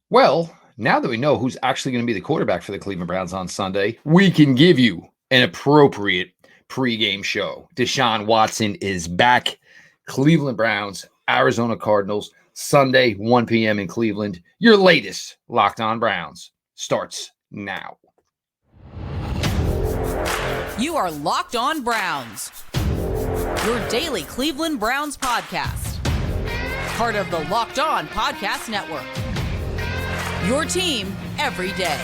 Well, now that we know who's actually going to be the quarterback for the Cleveland Browns on Sunday, we can give you an appropriate pregame show. Deshaun Watson is back. Cleveland Browns, Arizona Cardinals, Sunday, 1 p.m. in Cleveland. Your latest Locked On Browns starts now. You are Locked On Browns, your daily Cleveland Browns podcast. Part of the Locked On Podcast Network. Your team every day.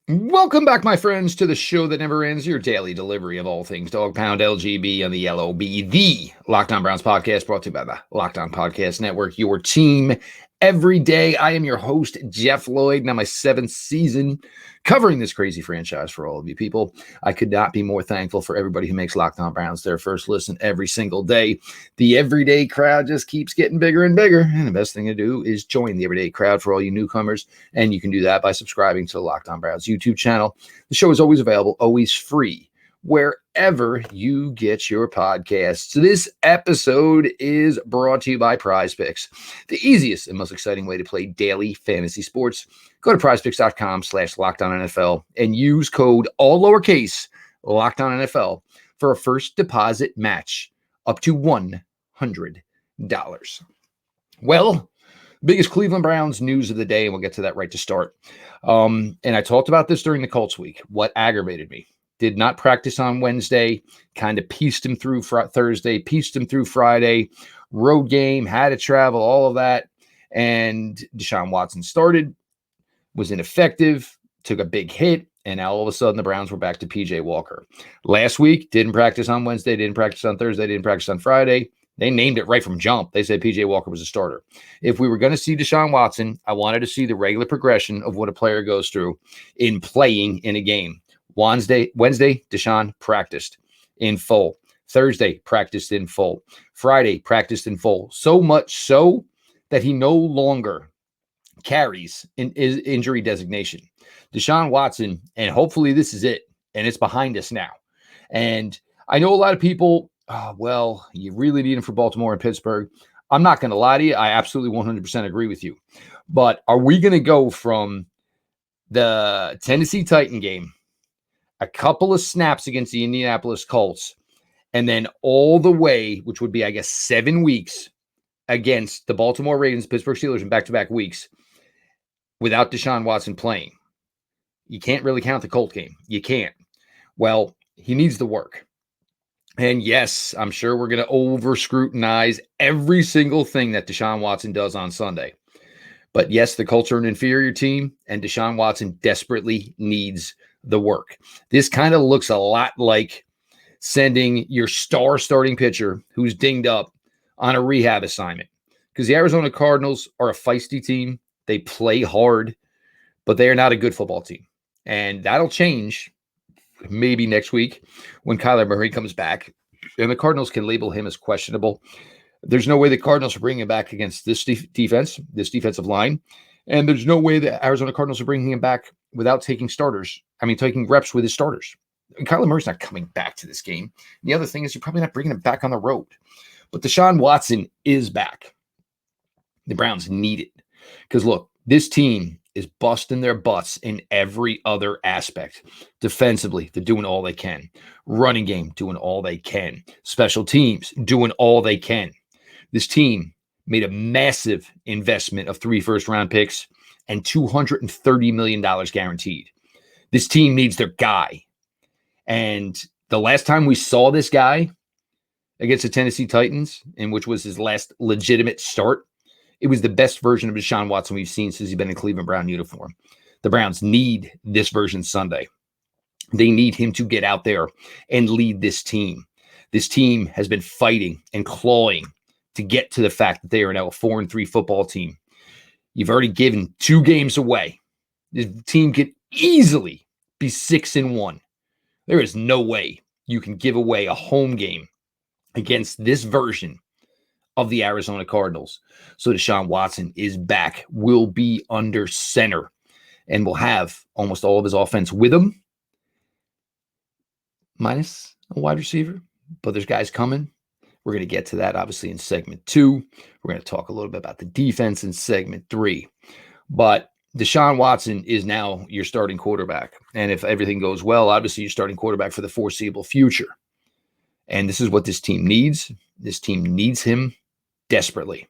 Welcome back, my friends, to the show that never ends, your daily delivery of all things Dog Pound LGB on the LOB, the Locked On Browns podcast, brought to you by the Locked On Podcast Network, your team every day. I am your host, Jeff Lloyd, now my 7th season covering this crazy franchise for all of you people. I could not be more thankful for everybody who makes Locked On Browns their first listen every single day. The everyday crowd just keeps getting bigger and bigger, and the best thing to do is join the everyday crowd for all you newcomers, and you can do that by subscribing to the Locked On Browns YouTube channel. The show is always available, always free, wherever you get your podcasts. This episode is brought to you by Prize Picks, the easiest and most exciting way to play daily fantasy sports. Go to prizepicks.com/LockedOnNFL and use code all lowercase LockedOnNFL for a first deposit match up to $100. Well, biggest Cleveland Browns news of the day, and we'll get to that right to start. And I talked about this during the Colts week. What aggravated me? Did not practice on Wednesday, kind of pieced him through Thursday, pieced him through Friday, road game, had to travel, all of that. And Deshaun Watson started, was ineffective, took a big hit, and now all of a sudden the Browns were back to P.J. Walker. Last week, didn't practice on Wednesday, didn't practice on Thursday, didn't practice on Friday. They named it right from jump. They said P.J. Walker was a starter. If we were going to see Deshaun Watson, I wanted to see the regular progression of what a player goes through in playing in a game. Wednesday, Deshaun practiced in full. Thursday, practiced in full. Friday, practiced in full. So much so that he no longer carries an injury designation. Deshaun Watson, and hopefully this is it, and it's behind us now. And I know a lot of people, you really need him for Baltimore and Pittsburgh. I'm not going to lie to you. I absolutely 100% agree with you. But are we going to go from the Tennessee Titan game, a couple of snaps against the Indianapolis Colts, and then all the way, which would be, I guess, 7 weeks against the Baltimore Ravens, Pittsburgh Steelers in back-to-back weeks without Deshaun Watson playing? You can't really count the Colt game. You can't. Well, he needs the work. And yes, I'm sure we're going to over-scrutinize every single thing that Deshaun Watson does on Sunday. But yes, the Colts are an inferior team, and Deshaun Watson desperately needs the work. This kind of looks a lot like sending your star starting pitcher who's dinged up on a rehab assignment, because the Arizona Cardinals are a feisty team. They play hard, but they are not a good football team. And that'll change maybe next week when Kyler Murray comes back and the Cardinals can label him as questionable. There's no way the Cardinals are bringing him back against this defense, this defensive line. And there's no way the Arizona Cardinals are bringing him back without taking reps with his starters. And Kyler Murray's not coming back to this game. And the other thing is you're probably not bringing him back on the road. But Deshaun Watson is back. The Browns need it. Because look, this team is busting their butts in every other aspect. Defensively, they're doing all they can. Running game, doing all they can. Special teams, doing all they can. This team made a massive investment of 3 first-round picks and $230 million guaranteed. This team needs their guy. And the last time we saw this guy against the Tennessee Titans, in which was his last legitimate start, it was the best version of Deshaun Watson we've seen since he's been in Cleveland Brown uniform. The Browns need this version Sunday. They need him to get out there and lead this team. This team has been fighting and clawing to get to the fact that they are now a 4-3 football team. You've already given 2 games away. This team could easily be 6-1. There is no way you can give away a home game against this version of the Arizona Cardinals. So Deshaun Watson is back, will be under center, and will have almost all of his offense with him, minus a wide receiver. But there's guys coming. We're going to get to that, obviously, in segment 2. We're going to talk a little bit about the defense in segment 3. But Deshaun Watson is now your starting quarterback. And if everything goes well, obviously, you're starting quarterback for the foreseeable future. And this is what this team needs. This team needs him desperately.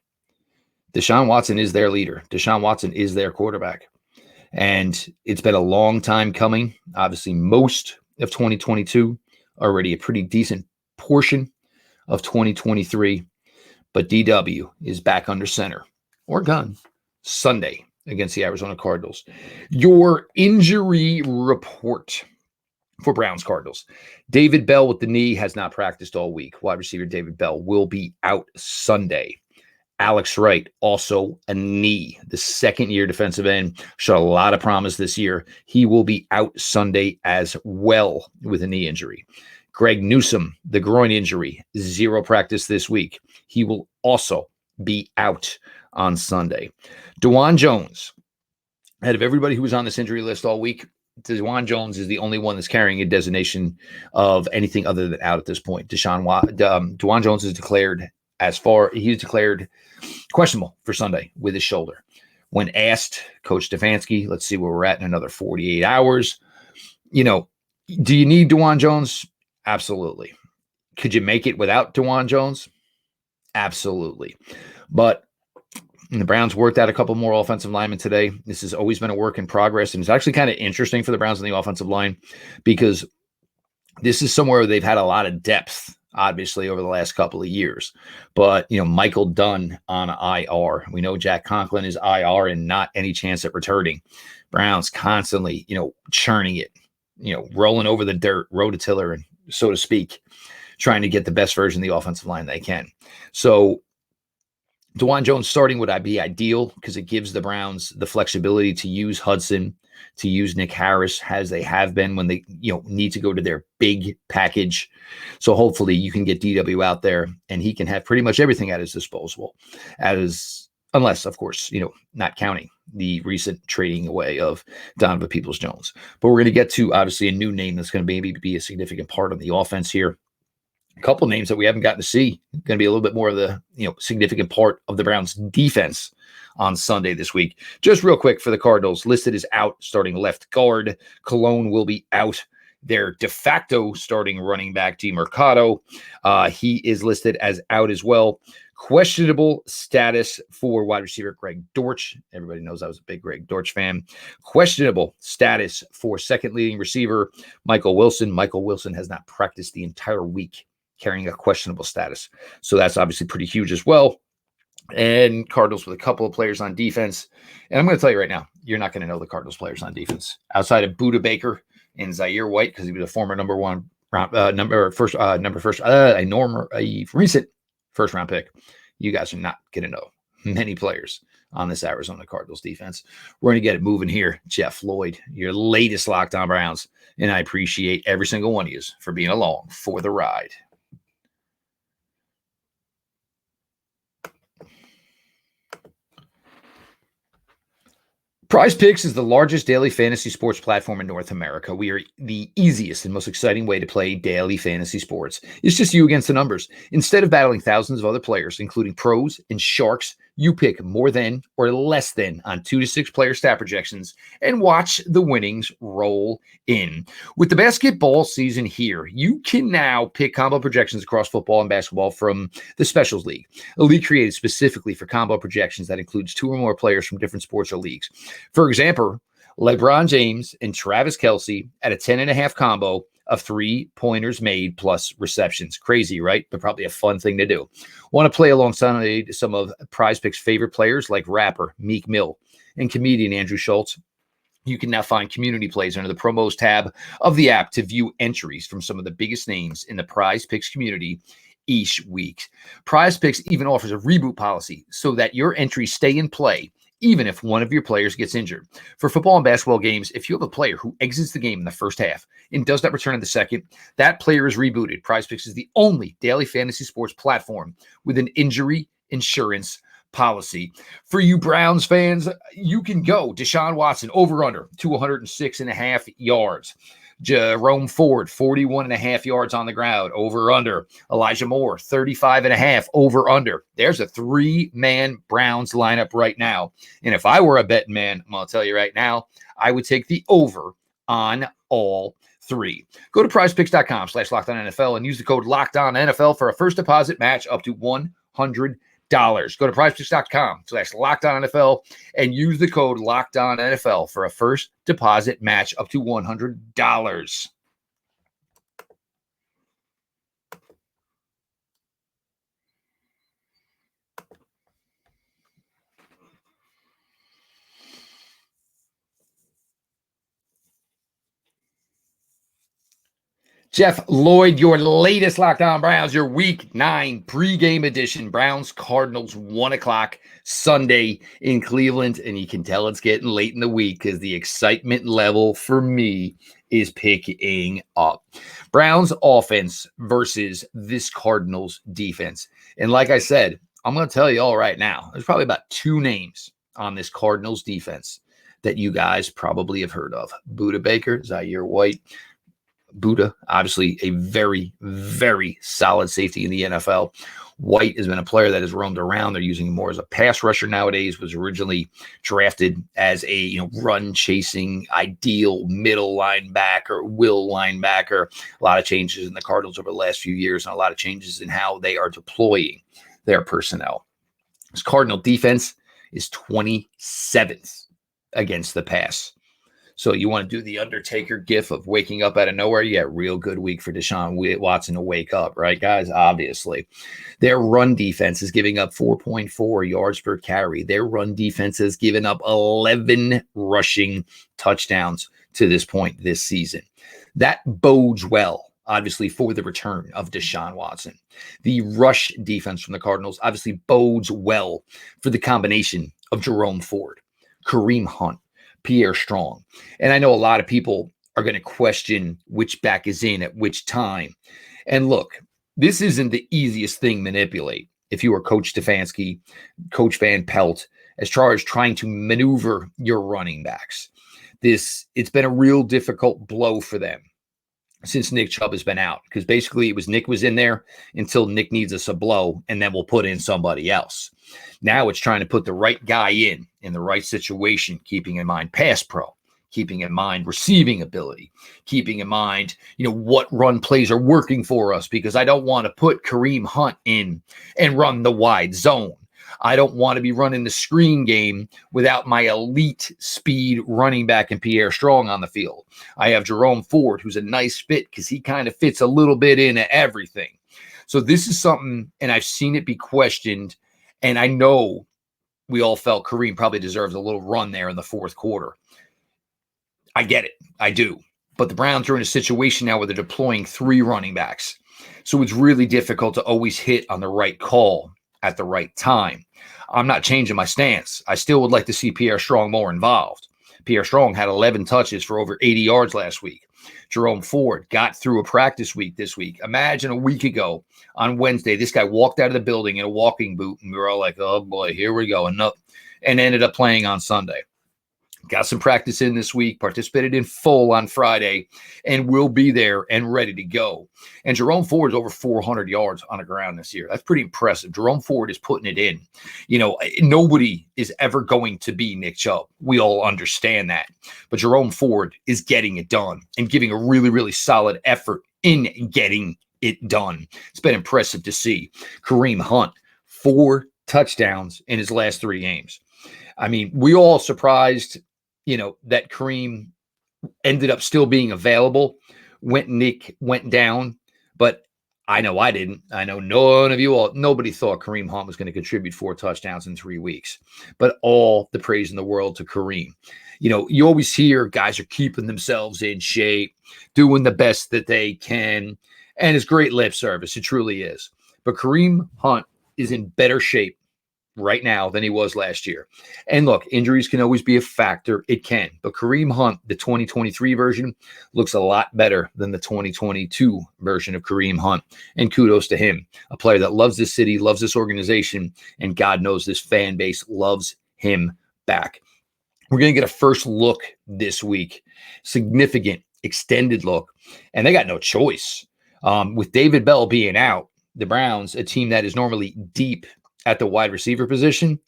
Deshaun Watson is their leader. Deshaun Watson is their quarterback. And it's been a long time coming. Obviously, most of 2022, already a pretty decent portion of 2023. But DW is back under center or gun Sunday against the Arizona Cardinals. Your injury report for Browns Cardinals. David Bell with the knee has not practiced all week. Wide receiver David Bell will be out Sunday. Alex Wright, also a knee. The second-year defensive end showed a lot of promise this year. He will be out Sunday as well with a knee injury. Greg Newsome, the groin injury, 0 practice this week. He will also be out on Sunday. DeJuan Jones, out of everybody who was on this injury list all week, DeJuan Jones is the only one that's carrying a designation of anything other than out at this point. DeJuan Jones is declared he's declared questionable for Sunday with his shoulder. When asked, Coach Stefanski, let's see where we're at in another 48 hours. Do you need DeJuan Jones? Absolutely. Could you make it without DeJuan Jones? Absolutely. But the Browns worked out a couple more offensive linemen today. This has always been a work in progress. And it's actually kind of interesting for the Browns on the offensive line because this is somewhere they've had a lot of depth, obviously, over the last couple of years. But, Michael Dunn on IR. We know Jack Conklin is IR and not any chance at returning. Browns constantly, churning it, rolling over the dirt, rototiller, and so to speak, trying to get the best version of the offensive line they can. So DeJuan Jones starting would be ideal because it gives the Browns the flexibility to use Hudson, to use Nick Harris as they have been when they need to go to their big package. So hopefully you can get DW out there and he can have pretty much everything at his disposal, unless, of course, not counting the recent trading away of Donovan Peoples-Jones. But we're going to get to, obviously, a new name that's going to maybe be a significant part of the offense here. A couple of names that we haven't gotten to see, going to be a little bit more of the significant part of the Browns defense on Sunday this week. Just real quick for the Cardinals, listed as out starting left guard. Cologne will be out. Their de facto starting running back, DeMercado, he is listed as out as well. Questionable status for wide receiver Greg Dortch. Everybody knows I was a big Greg Dortch fan. Questionable status for second leading receiver Michael Wilson. Michael Wilson has not practiced the entire week, carrying a questionable status. So that's obviously pretty huge as well. And Cardinals with a couple of players on defense. And I'm going to tell you right now, you're not going to know the Cardinals players on defense outside of Budda Baker and Zaire White, because he was a former recent first round pick. You guys are not going to know many players on this Arizona Cardinals defense. We're going to get it moving here. Jeff Lloyd, your latest Locked On Browns. And I appreciate every single one of you for being along for the ride. Prize Picks is the largest daily fantasy sports platform in North America. We are the easiest and most exciting way to play daily fantasy sports. It's just you against the numbers. Instead of battling thousands of other players, including pros and sharks, you pick more than or less than on 2 to 6 player stat projections and watch the winnings roll in. With the basketball season here, you can now pick combo projections across football and basketball from the Specials League, a league created specifically for combo projections that includes 2 or more players from different sports or leagues. For example, LeBron James and Travis Kelce at a 10.5 combo of 3-pointers made plus receptions. Crazy, right? But probably a fun thing to do. Want to play alongside some of Prize Picks' favorite players like rapper Meek Mill and comedian Andrew Schultz? You can now find community plays under the promos tab of the app to view entries from some of the biggest names in the Prize Picks community each week. Prize Picks even offers a reboot policy so that your entries stay in play even if one of your players gets injured. For football and basketball games, if you have a player who exits the game in the first half and does not return in the second, that player is rebooted. Prize Picks is the only daily fantasy sports platform with an injury insurance policy. For you Browns fans, you can go Deshaun Watson over under 206.5 yards. Jerome Ford, 41.5 yards on the ground, over under. Elijah Moore, 35.5, over under. There's a 3-man Browns lineup right now. And if I were a betting man, I'm going to tell you right now, I would take the over on all 3. Go to prizepicks.com/LockedOnNFL and use the code LockedOnNFL for a first deposit match up to $100. Go to prizepicks.com/LockedOnNFL and use the code LockedOnNFL for a first deposit match up to $100. Jeff Lloyd, your latest Locked On Browns, your Week 9 pregame edition. Browns Cardinals, 1 o'clock Sunday in Cleveland. And you can tell it's getting late in the week because the excitement level for me is picking up. Browns offense versus this Cardinals defense. And like I said, I'm going to tell you all right now, there's probably about 2 names on this Cardinals defense that you guys probably have heard of. Budda Baker, Zaire White. Budda, obviously a very, very solid safety in the NFL. White has been a player that has roamed around. They're using him more as a pass rusher nowadays, was originally drafted as a run chasing ideal middle linebacker, will linebacker. A lot of changes in the Cardinals over the last few years and a lot of changes in how they are deploying their personnel. This Cardinal defense is 27th against the pass. So you want to do the Undertaker gif of waking up out of nowhere? Yeah, real good week for Deshaun Watson to wake up, right, guys? Obviously. Their run defense is giving up 4.4 yards per carry. Their run defense has given up 11 rushing touchdowns to this point this season. That bodes well, obviously, for the return of Deshaun Watson. The rush defense from the Cardinals obviously bodes well for the combination of Jerome Ford, Kareem Hunt, Pierre Strong. And I know a lot of people are going to question which back is in at which time. And look, this isn't the easiest thing to manipulate. If you are Coach Stefanski, Coach Van Pelt, as far as trying to maneuver your running backs, it's been a real difficult blow for them since Nick Chubb has been out, because basically it was Nick was in there until Nick needs us a blow, and then we'll put in somebody else. Now it's trying to put the right guy in the right situation, keeping in mind pass pro, keeping in mind receiving ability, keeping in mind, what run plays are working for us, because I don't want to put Kareem Hunt in and run the wide zone. I don't want to be running the screen game without my elite speed running back and Pierre Strong on the field. I have Jerome Ford, who's a nice fit because he kind of fits a little bit into everything. So this is something, and I've seen it be questioned, and I know we all felt Kareem probably deserves a little run there in the fourth quarter. I get it. I do. But the Browns are in a situation now where they're deploying 3 running backs. So it's really difficult to always hit on the right call at the right time. I'm not changing my stance. I still would like to see Pierre Strong more involved. Pierre Strong had 11 touches for over 80 yards last week. Jerome Ford got through a practice week this week. Imagine a week ago on Wednesday, this guy walked out of the building in a walking boot, and we were all like, oh boy, here we go. And ended up playing on Sunday. Got some practice in this week, participated in full on Friday, and will be there and ready to go. And Jerome Ford is over 400 yards on the ground this year. That's pretty impressive. Jerome Ford is putting it in. Nobody is ever going to be Nick Chubb. We all understand that. But Jerome Ford is getting it done and giving a really, really solid effort in getting it done. It's been impressive to see. Kareem Hunt, 4 touchdowns in his last 3 games. I mean, we all surprised that Kareem ended up still being available when Nick went down. But I know I didn't. I know none of you all, nobody thought Kareem Hunt was going to contribute 4 touchdowns in 3 weeks. But all the praise in the world to Kareem. You always hear guys are keeping themselves in shape, doing the best that they can. And it's great lip service. It truly is. But Kareem Hunt is in better shape right now than he was last year. And look, injuries can always be a factor. It can. But Kareem Hunt, the 2023 version, looks a lot better than the 2022 version of Kareem Hunt. And kudos to him, a player that loves this city, loves this organization, and God knows this fan base loves him back. We're going to get a first look this week, significant extended look, and they got no choice. With David Bell being out, the Browns, a team that is normally deep at the wide receiver position,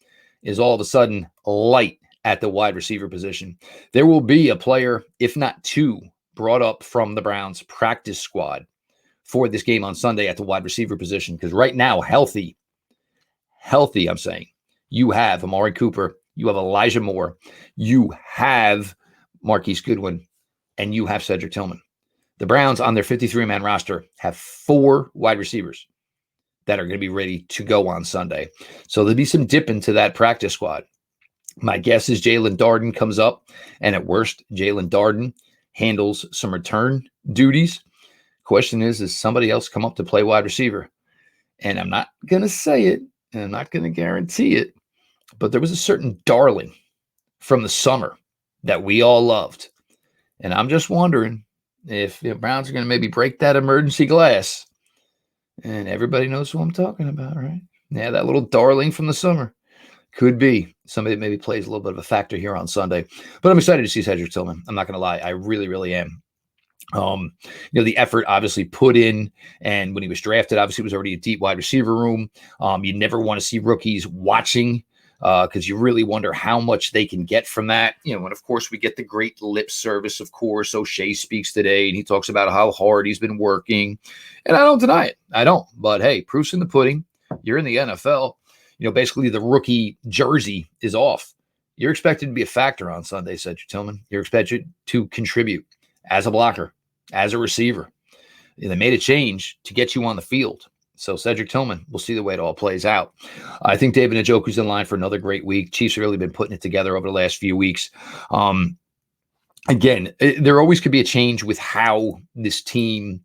is all of a sudden light at the wide receiver position. There will be a player, if not two, brought up from the Browns practice squad for this game on Sunday at the wide receiver position, because right now, healthy, I'm saying, you have Amari Cooper, you have Elijah Moore, you have Marquise Goodwin, and you have Cedric Tillman. The Browns on their 53-man roster have 4 wide receivers that are going to be ready to go on Sunday. So there'll be some dip into that practice squad. My guess is Jalen Darden comes up, and at worst, Jalen Darden handles some return duties. Question is somebody else come up to play wide receiver? And I'm not going to say it, and I'm not going to guarantee it, but there was a certain darling from the summer that we all loved. And I'm just wondering if the Browns are going to maybe break that emergency glass. And everybody knows who I'm talking about, right? Yeah, that little darling from the summer. Could be somebody that maybe plays a little bit of a factor here on Sunday. But I'm excited to see Cedric Tillman. I'm not going to lie. I really, really am. The effort obviously put in, and when he was drafted, obviously it was already a deep wide receiver room. You never want to see rookies watching because you really wonder how much they can get from that. And of course we get the great lip service, of course. O'Shea speaks today and he talks about how hard he's been working, and I don't deny it. I don't, but hey, proof's in the pudding. You're in the NFL. Basically the rookie jersey is off. You're expected to be a factor on Sunday, Cedric Tillman. You're expected to contribute as a blocker, as a receiver. They made a change to get you on the field. So Cedric Tillman, we'll see the way it all plays out. I think David Njoku's in line for another great week. Chiefs have really been putting it together over the last few weeks. Again, there always could be a change with how this team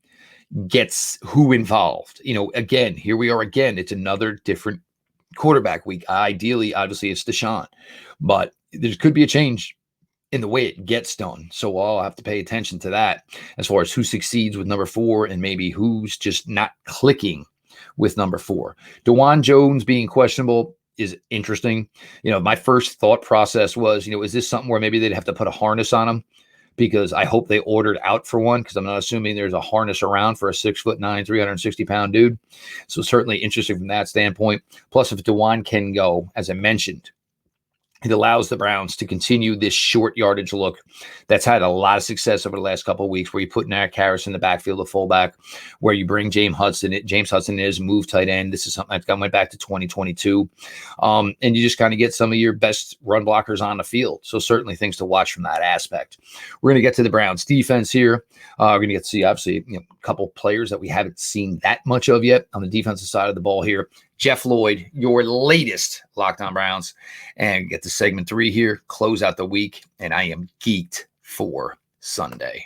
gets who involved. Again, here we are again. It's another different quarterback week. Ideally, obviously, it's Deshaun. But there could be a change in the way it gets done. So I'll have to pay attention to that as far as who succeeds with number 4 and maybe who's just not clicking with number 4. DeJuan Jones being questionable is interesting. My first thought process was, is this something where maybe they'd have to put a harness on him? Because I hope they ordered out for one, because I'm not assuming there's a harness around for a 6'9", 360-pound dude. So certainly interesting from that standpoint. Plus, if DeJuan can go, as I mentioned, it allows the Browns to continue this short yardage look that's had a lot of success over the last couple of weeks, where you put Eric Harris in the backfield of fullback, where you bring James Hudson is move tight end. This is something that went back to 2022. And you just kind of get some of your best run blockers on the field. So certainly things to watch from that aspect. We're going to get to the Browns defense here. We're going to get to see, obviously, a couple players that we haven't seen that much of yet on the defensive side of the ball here. Jeff Lloyd, your latest Locked On Browns, and get to segment 3 here, close out the week, and I am geeked for Sunday.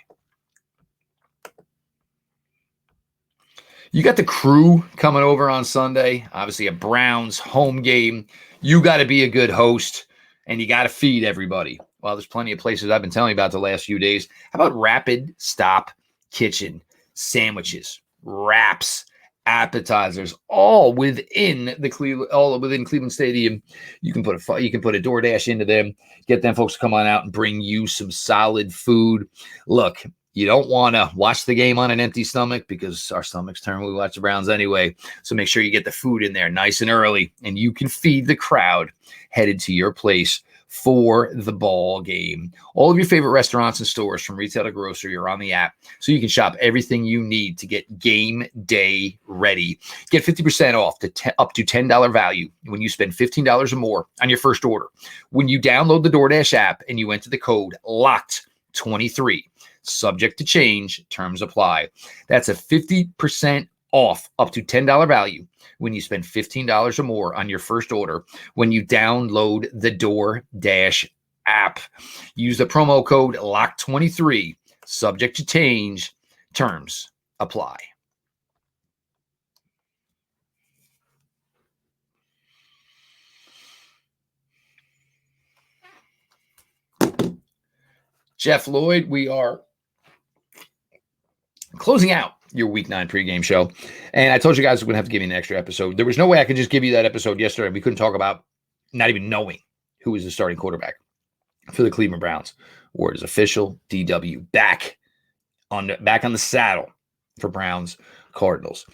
You got the crew coming over on Sunday, obviously a Browns home game. You got to be a good host, and you got to feed everybody. Well, there's plenty of places I've been telling you about the last few days. How about Rapid Stop Kitchen? Sandwiches, wraps, appetizers, all within Cleveland Stadium. You can put a DoorDash into them, get them folks to come on out and bring you some solid food. Look, you don't want to watch the game on an empty stomach, because our stomachs turn when we watch the Browns anyway. So make sure you get the food in there nice and early, and you can feed the crowd headed to your place for the ball game. All of your favorite restaurants and stores, from retail to grocery, are on the app, so you can shop everything you need to get game day ready. Get 50% off up to $10 value when you spend $15 or more on your first order when you download the DoorDash app and you enter the code LOCKED23. Subject to change, terms apply. That's a 50% off up to $10 value when you spend $15 or more on your first order when you download the DoorDash app. Use the promo code LOCK23. Subject to change. Terms apply. Jeff Lloyd, we are closing out your Week 9 pregame show. And I told you guys we're going to have to give you an extra episode. There was no way I could just give you that episode yesterday. We couldn't talk about not even knowing who was the starting quarterback for the Cleveland Browns. Word is official. DW back on the saddle for Browns Cardinals.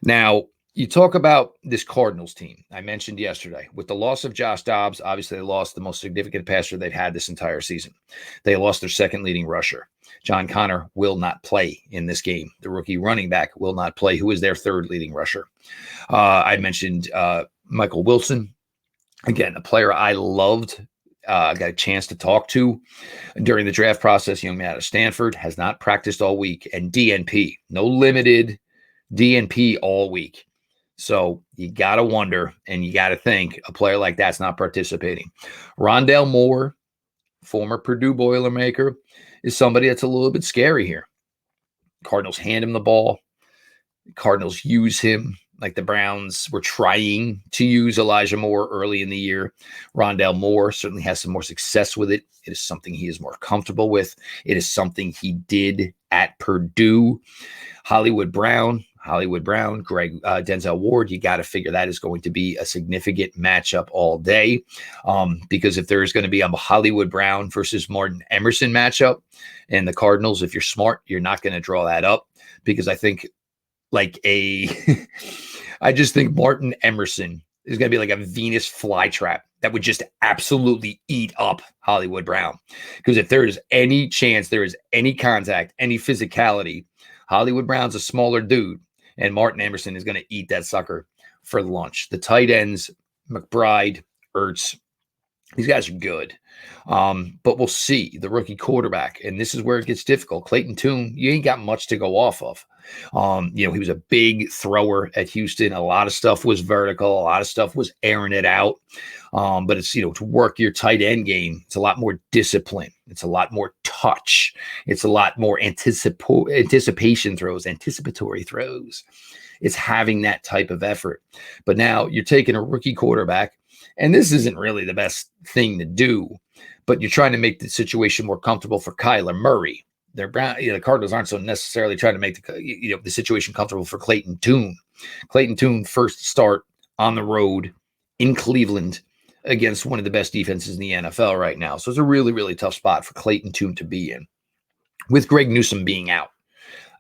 Now, you talk about this Cardinals team. I mentioned yesterday, with the loss of Josh Dobbs, obviously they lost the most significant passer they've had this entire season. They lost their second leading rusher. John Connor will not play in this game. The rookie running back will not play, who is their third leading rusher. I mentioned Michael Wilson. Again, a player I loved, got a chance to talk to during the draft process. Young man out of Stanford, has not practiced all week. And DNP, no limited DNP all week. So you got to wonder, and you got to think, a player like that's not participating. Rondale Moore, former Purdue Boilermaker, is somebody that's a little bit scary here. Cardinals hand him the ball. Cardinals use him like the Browns were trying to use Elijah Moore early in the year. Rondale Moore certainly has some more success with it. It is something he is more comfortable with. It is something he did at Purdue. Hollywood Brown, Denzel Ward, you got to figure that is going to be a significant matchup all day. Because if there is going to be a Hollywood Brown versus Martin Emerson matchup, and the Cardinals, if you're smart, you're not going to draw that up, because I think I just think Martin Emerson is going to be like a Venus flytrap that would just absolutely eat up Hollywood Brown. Because if there is any chance, there is any contact, any physicality, Hollywood Brown's a smaller dude, and Martin Emerson is going to eat that sucker for lunch. The tight ends, McBride, Ertz, these guys are good. But we'll see. The rookie quarterback, and this is where it gets difficult. Clayton Tune, you ain't got much to go off of. He was a big thrower at Houston. A lot of stuff was vertical. A lot of stuff was airing it out. But it's, to work your tight end game, it's a lot more discipline. It's a lot more touch. It's a lot more anticipatory throws. It's having that type of effort. But now you're taking a rookie quarterback, and this isn't really the best thing to do, but you're trying to make the situation more comfortable for Kyler Murray. The Cardinals aren't so necessarily trying to make the situation comfortable for Clayton Tune. Clayton Tune first start on the road in Cleveland against one of the best defenses in the NFL right now. So it's a really, really tough spot for Clayton Tune to be in. With Greg Newsome being out,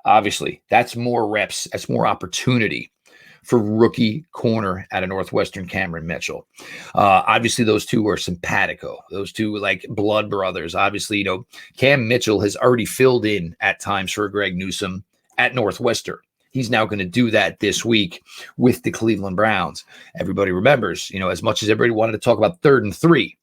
obviously, that's more reps, that's more opportunity for rookie corner out of Northwestern, Cameron Mitchell. Obviously, those two are simpatico. Those two like blood brothers. Obviously, Cam Mitchell has already filled in at times for Greg Newsome at Northwestern. He's now going to do that this week with the Cleveland Browns. Everybody remembers, as much as everybody wanted to talk about 3rd and 3,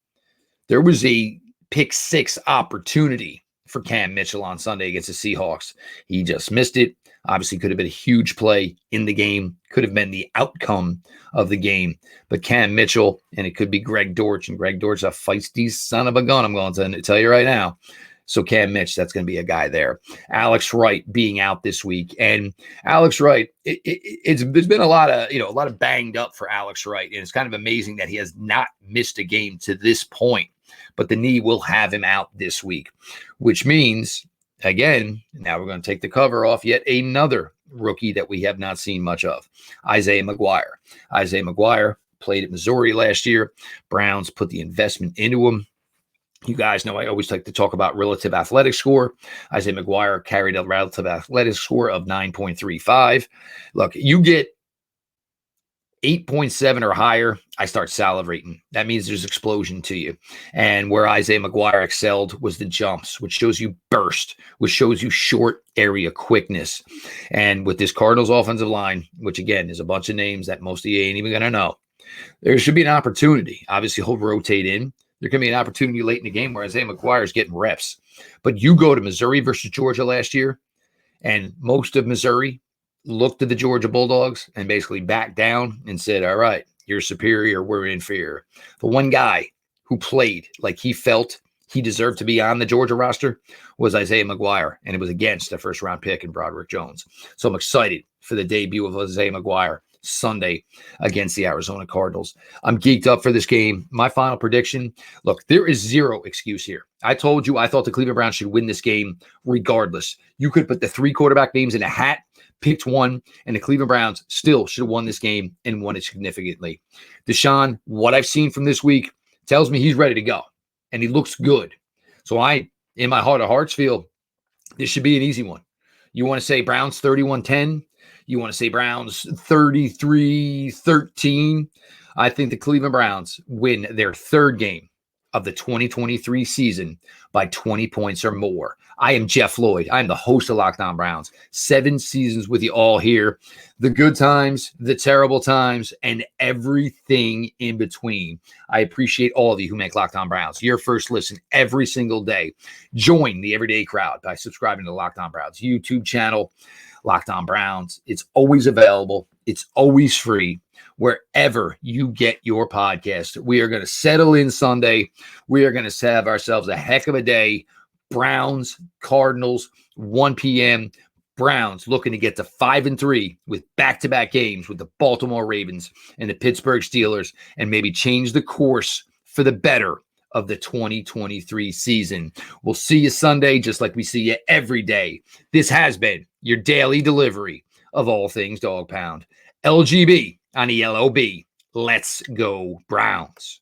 there was a pick 6 opportunity for Cam Mitchell on Sunday against the Seahawks. He just missed it. Obviously could have been a huge play in the game, could have been the outcome of the game. But Cam Mitchell, and it could be Greg Dortch, and Greg Dortch, a feisty son of a gun, I'm going to tell you right now. So Cam Mitch, that's going to be a guy there. Alex Wright being out this week. And Alex Wright, there's been a lot of banged up for Alex Wright. And it's kind of amazing that he has not missed a game to this point. But the knee will have him out this week, which means, again, now we're going to take the cover off yet another rookie that we have not seen much of, Isaiah McGuire. Isaiah McGuire played at Missouri last year. Browns put the investment into him. You guys know I always like to talk about relative athletic score. Isaiah McGuire carried a relative athletic score of 9.35. Look, you get 8.7 or higher, I start salivating. That means there's explosion to you. And where Isaiah McGuire excelled was the jumps, which shows you burst, which shows you short area quickness. And with this Cardinals offensive line, which again is a bunch of names that most of you ain't even going to know, there should be an opportunity. Obviously, he'll rotate in. There can be an opportunity late in the game where Isaiah McGuire is getting reps. But you go to Missouri versus Georgia last year, and most of Missouri looked at the Georgia Bulldogs and basically backed down and said, all right, you're superior, we're inferior. The one guy who played like he felt he deserved to be on the Georgia roster was Isaiah McGuire, and it was against the first-round pick in Broderick Jones. So I'm excited for the debut of Isaiah McGuire. Sunday against the Arizona Cardinals. I'm geeked up for this game. My final prediction, look, there is zero excuse here. I told you I thought the Cleveland Browns should win this game regardless. You could put the 3 quarterback names in a hat, picked one, and the Cleveland Browns still should have won this game and won it significantly. Deshaun, what I've seen from this week tells me he's ready to go, and he looks good. So I, in my heart of hearts, feel this should be an easy one. You want to say Browns 31-10? You want to say Browns 33-13? I think the Cleveland Browns win their 3rd game of the 2023 season by 20 points or more. I am Jeff Lloyd. I am the host of Locked On Browns. 7 seasons with you all here. The good times, the terrible times, and everything in between. I appreciate all of you who make Locked On Browns your first listen every single day. Join the everyday crowd by subscribing to the Locked On Browns YouTube channel, Locked On Browns. It's always available. It's always free. Wherever you get your podcast, we are going to settle in Sunday. We are going to have ourselves a heck of a day. Browns, Cardinals, 1 p.m. Browns looking to get to 5-3 with back-to-back games with the Baltimore Ravens and the Pittsburgh Steelers, and maybe change the course for the better of the 2023 season. We'll see you Sunday, just like we see you every day. This has been your daily delivery of all things Dog Pound. LGB on ELOB. Let's go Browns.